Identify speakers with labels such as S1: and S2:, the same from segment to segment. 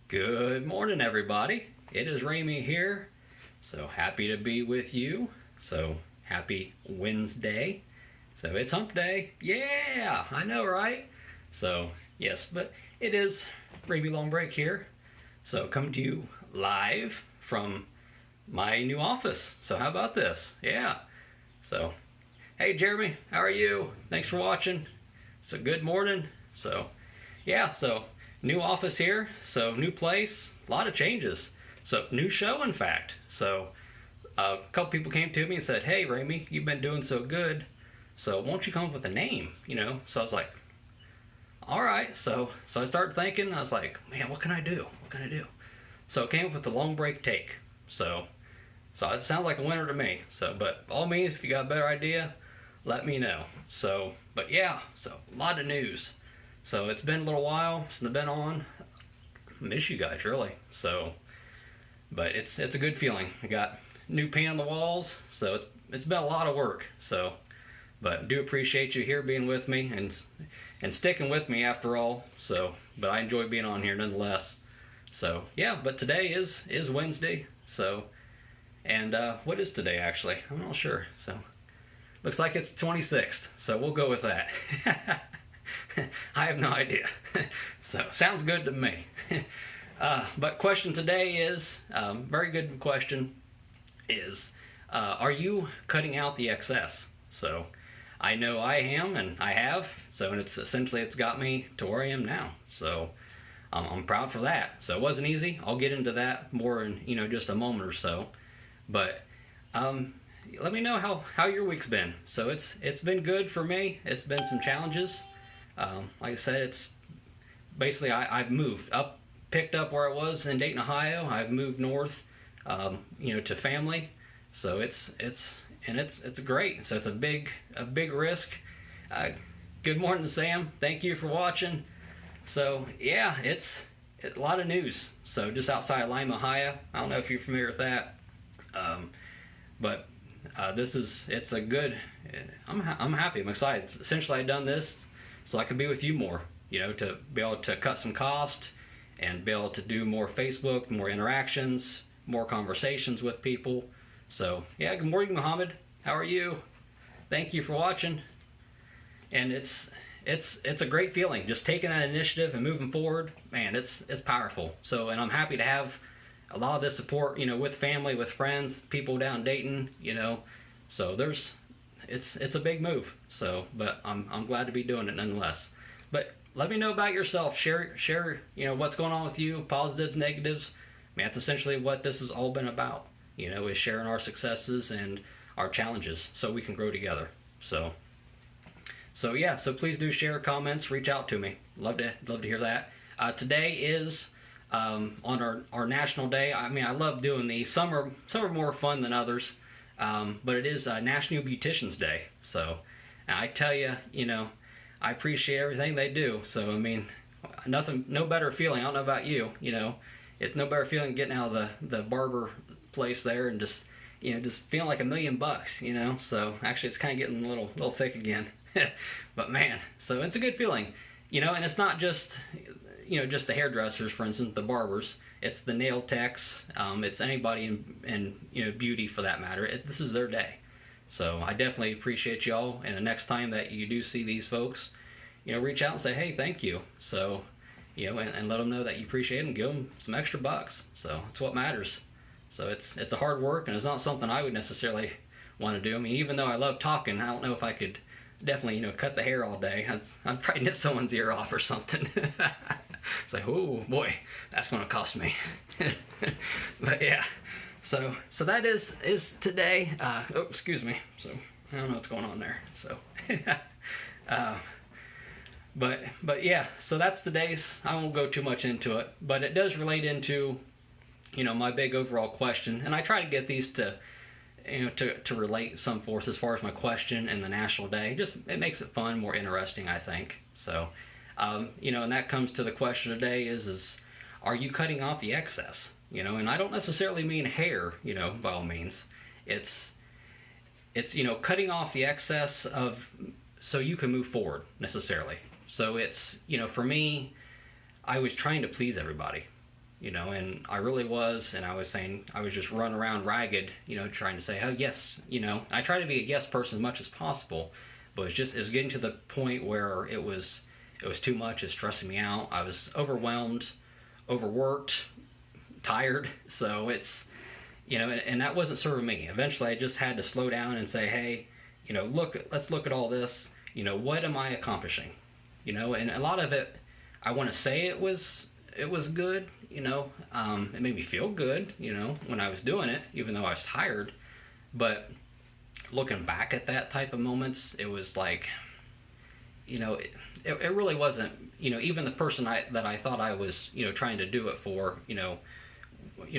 S1: Good morning, everybody. It is Remie here. So happy to be with you. So happy Wednesday. So it's hump day. Yeah, I know, right? So, yes, but it is Remie Longbrake here. So coming to you live from my new office. So how about this? Yeah. So, hey, Jeremy, how are you? Thanks for watching. So good morning. So, yeah, so new office here, so new place, a lot of changes. So new show, in fact. So a couple people came to me and said, "Hey, Remie, you've been doing so good. So won't you come up with a name?" So I was like, "All right." So I started thinking. I was like, "Man, what can I do? What can I do?" So I came up with the Longbrake take. So it sounds like a winner to me. So, but all means, if you got a better idea, let me know. So, but yeah, so a lot of news. So it's been a little while since I've been on. Miss you guys, really. So, but it's a good feeling. I got new paint on the walls, so it's been a lot of work. So, but do appreciate you here being with me and sticking with me after all. So, but I enjoy being on here nonetheless. So yeah, but today is Wednesday. So, and what is today actually? I'm not sure. So, looks like it's 26th. So we'll go with that. I have no idea. So, sounds good to me. But question today is, very good question, is, are you cutting out the excess? So, I know I am, and I have, so and it's got me to where I am now. So, I'm proud for that. So, it wasn't easy. I'll get into that more in, just a moment or so. But, let me know how your week's been. So, it's been good for me. It's been some challenges. Like I said, it's basically I've moved up, picked up where I was in Dayton, Ohio. I've moved north, to family. So it's great. So it's a big risk. Good morning, Sam. Thank you for watching. So yeah, it's a lot of news. So just outside of Lima, Ohio. I don't know if you're familiar with that, but it's a good. I'm happy. I'm excited. Essentially, I've done this so I can be with you more, to be able to cut some cost and be able to do more Facebook, more interactions, more conversations with people. So, yeah, good morning, Muhammad. How are you? Thank you for watching. And it's a great feeling, just taking that initiative and moving forward. Man, it's powerful. So, and I'm happy to have a lot of this support, with family, with friends, people down Dayton, So it's a big move. So, but I'm glad to be doing it nonetheless. But let me know about yourself. Share what's going on with you, positives, negatives. I mean, that's essentially what this has all been about. Is sharing our successes and our challenges so we can grow together. So yeah. So please do share comments. Reach out to me. Love to hear that. Today is on our National Day. I mean, I love doing these. Some are more fun than others. But it is National Beautician's Day. So I tell you, I appreciate everything they do. So, I mean, no better feeling. I don't know about you, it's no better feeling getting out of the barber place there and just feeling like $1,000,000, So actually it's kind of getting a little thick again. But man, so it's a good feeling, and it's not just, just the hairdressers, for instance, the barbers. It's the nail techs. It's anybody in beauty for that matter. This is their day. So I definitely appreciate y'all. And the next time that you do see these folks, reach out and say, "Hey, thank you." So, and let them know that you appreciate them. Give them some extra bucks. So it's what matters. So it's a hard work, and it's not something I would necessarily want to do. I mean, even though I love talking, I don't know if I could definitely cut the hair all day. I'd probably nip someone's ear off or something. It's like, oh boy, that's going to cost me. But yeah, so that is today. Oh, excuse me. So I don't know what's going on there. So, but yeah, so that's today's. I won't go too much into it, but it does relate into, my big overall question, and I try to get these to relate some force as far as my question and the National Day. Just it makes it fun, more interesting, I think. So. And that comes to the question today is are you cutting off the excess? And I don't necessarily mean hair, by all means. It's cutting off the excess of so you can move forward necessarily. So it's, for me, I was trying to please everybody. and I really was, and I was saying I was just running around ragged, trying to say, oh yes, I try to be a yes person as much as possible, but it was getting to the point where it was too much. It's stressing me out. I was overwhelmed, overworked, tired. So it's, and that wasn't serving me. Eventually I just had to slow down and say, hey, let's look at all this. What am I accomplishing? And a lot of it, I want to say it was good. It made me feel good, when I was doing it, even though I was tired. But looking back at that type of moments, it was like, it really wasn't, even the person that I thought I was, trying to do it for,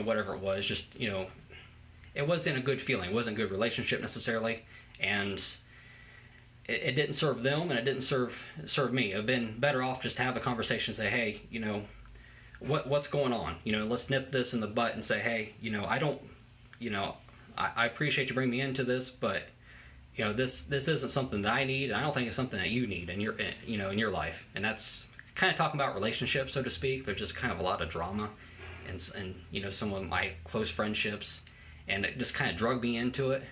S1: whatever it was, just, it wasn't a good feeling. It wasn't a good relationship necessarily. And it didn't serve them, and it didn't serve me. I've been better off just to have a conversation and say, hey, what's going on? Let's nip this in the butt and say, hey, I don't, I appreciate you bringing me into this, but this isn't something that I need, and I don't think it's something that you need in your life. And that's kind of talking about relationships, so to speak. There's just kind of a lot of drama, and some of my close friendships, and it just kind of drug me into it.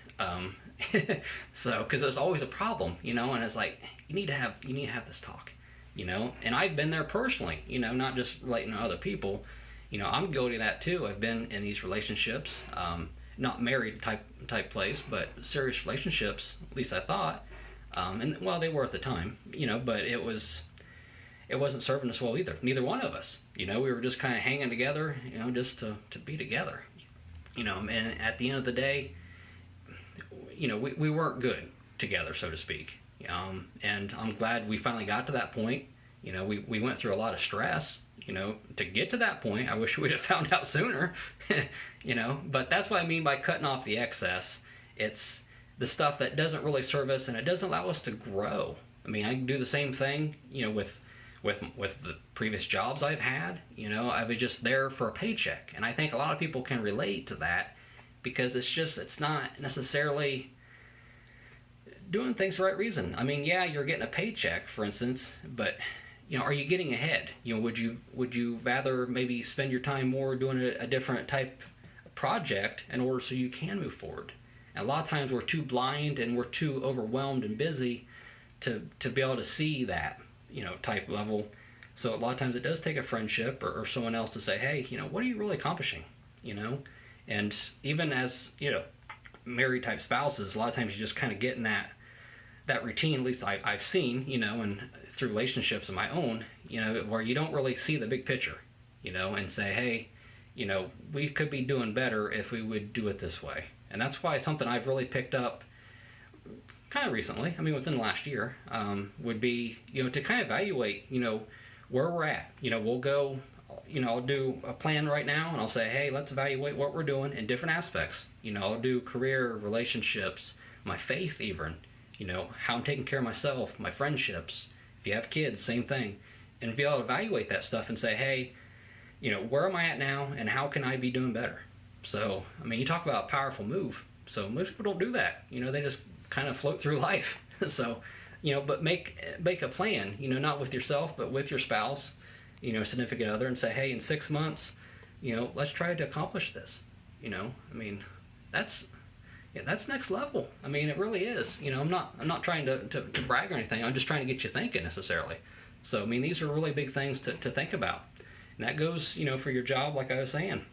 S1: So because there's always a problem, and it's like you need to have this talk, and I've been there personally, not just relating to other people. I'm guilty of that too. I've been in these relationships, not married type place, but serious relationships, at least I thought, and well, they were at the time, but it wasn't serving us well either. Neither one of us, we were just kind of hanging together, just to be together, and at the end of the day, we weren't good together, so to speak. And I'm glad we finally got to that point. We went through a lot of stress, to get to that point. I wish we'd have found out sooner, but that's what I mean by cutting off the excess. It's the stuff that doesn't really serve us, and it doesn't allow us to grow. I mean, I can do the same thing, with the previous jobs I've had. I was just there for a paycheck, and I think a lot of people can relate to that, because it's not necessarily doing things for the right reason. I mean, yeah, you're getting a paycheck, for instance, but are you getting ahead? Would you rather maybe spend your time more doing a different type of project in order so you can move forward? And a lot of times we're too blind and we're too overwhelmed and busy to be able to see that type level. So a lot of times it does take a friendship or someone else to say, hey, what are you really accomplishing? And even as married type spouses, a lot of times you just kind of get in that routine. At least I've seen, and through relationships of my own, where you don't really see the big picture, and say, hey, we could be doing better if we would do it this way. And that's why something I've really picked up kind of recently, I mean within the last year, would be, to kind of evaluate, where we're at. We'll go, I'll do a plan right now, and I'll say, hey, let's evaluate what we're doing in different aspects. I'll do career, relationships, my faith even, how I'm taking care of myself, my friendships. If you have kids, same thing. And be able to evaluate that stuff and say, hey, where am I at now, and how can I be doing better? So, I mean, you talk about a powerful move. So most people don't do that. They just kind of float through life. So, but make a plan, not with yourself, but with your spouse, significant other, and say, hey, in 6 months, let's try to accomplish this. I mean, that's next level. I mean, it really is. I'm not trying to brag or anything. I'm just trying to get you thinking necessarily. So, I mean, these are really big things to think about. And that goes, for your job, like I was saying.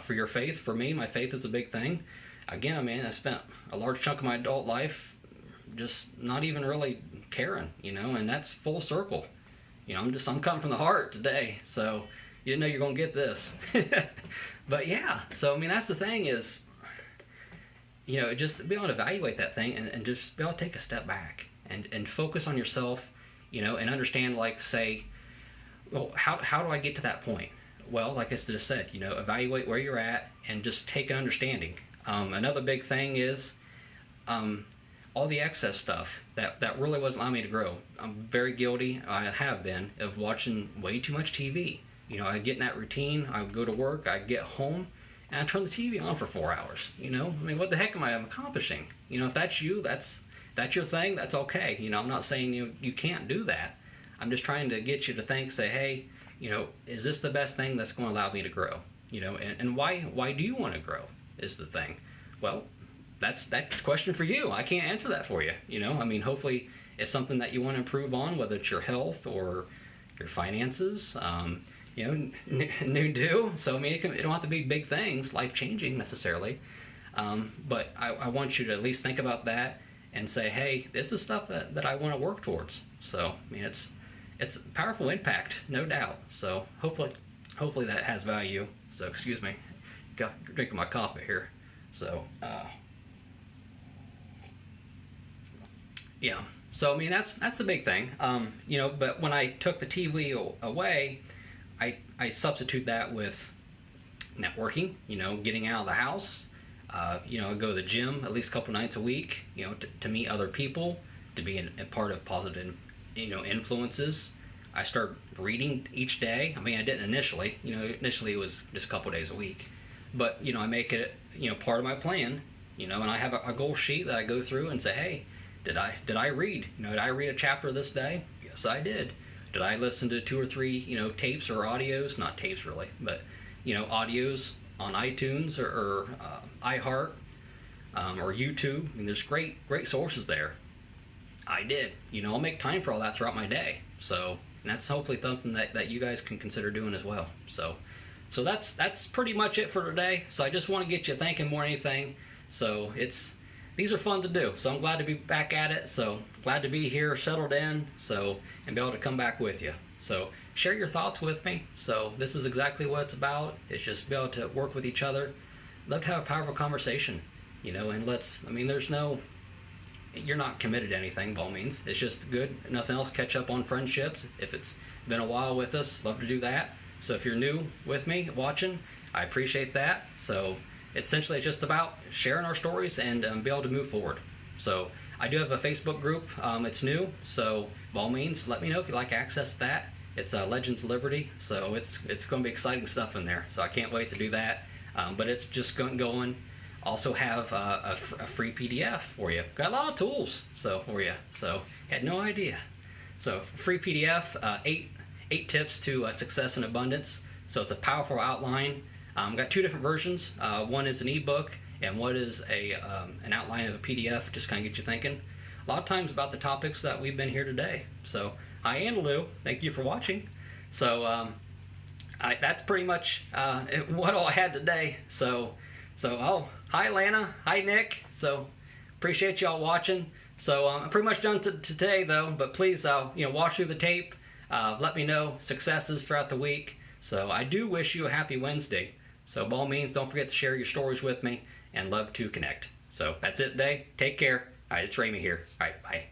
S1: For your faith, for me, my faith is a big thing. Again, I mean, I spent a large chunk of my adult life just not even really caring, and that's full circle. I'm coming from the heart today, so you didn't know you're going to get this. But yeah, so I mean, that's the thing is, just be able to evaluate that thing and just be able to take a step back and focus on yourself, and understand, like, say, well, how do I get to that point? Well, like I just said, evaluate where you're at and just take an understanding. Another big thing is all the excess stuff that really wasn't allowing me to grow. I'm very guilty, I have been, of watching way too much TV. I get in that routine, I go to work, I get home, and I turn the TV on for 4 hours. I mean, what the heck am I accomplishing? If that's you, that's your thing, that's okay. I'm not saying you can't do that. I'm just trying to get you to think, say, hey, is this the best thing that's going to allow me to grow? And why do you want to grow is the thing. Well, that's that question for you. I can't answer that for you. Hopefully it's something that you want to improve on, whether it's your health or your finances, new do. So it don't have to be big things, life changing necessarily. But I want you to at least think about that and say, hey, this is stuff that I want to work towards. So it's a powerful impact, no doubt. So hopefully that has value. So excuse me, drinking my coffee here. So yeah. So that's the big thing. But when I took the TV away, I substitute that with networking. Getting out of the house. I go to the gym at least a couple nights a week. To meet other people, to be a part of positive, influences. I start reading each day. I didn't initially. Initially it was just a couple days a week, but I make it part of my plan. And I have a goal sheet that I go through and say, hey, did I read? Did I read a chapter this day? Yes, I did. Did I listen to 2 or 3 tapes or audios? Not tapes really, but audios on iTunes or iHeart or YouTube. There's great sources there. I did. I'll make time for all that throughout my day. So that's hopefully something that you guys can consider doing as well. So that's pretty much it for today. So I just want to get you thinking more than anything. So these are fun to do. So I'm glad to be back at it. So glad to be here, settled in, and be able to come back with you. So share your thoughts with me. So this is exactly what it's about. It's just be able to work with each other. Love to have a powerful conversation, and you're not committed to anything by all means. It's just good, nothing else, catch up on friendships. If it's been a while with us, love to do that. So if you're new with me, watching, I appreciate that. So essentially it's just about sharing our stories and be able to move forward. So I do have a Facebook group. It's new, so by all means, let me know if you'd like access to that. It's Legends of Liberty, so it's going to be exciting stuff in there. So I can't wait to do that. But it's just going. Also have a free PDF for you. Got a lot of tools for you. So had no idea. So free PDF, 8 tips to success and abundance. So it's a powerful outline. Got 2 different versions. One is an ebook, and one is an outline of a PDF. Just kind of get you thinking. A lot of times about the topics that we've been here today. So I am Lou. Thank you for watching. So that's pretty much what all I had today. So hi Lana, hi Nick. So appreciate y'all watching. So I'm pretty much done today though. But please, watch through the tape. Let me know successes throughout the week. So I do wish you a happy Wednesday. So by all means, don't forget to share your stories with me, and love to connect. So that's it today. Take care. All right, it's Remie here. All right, bye.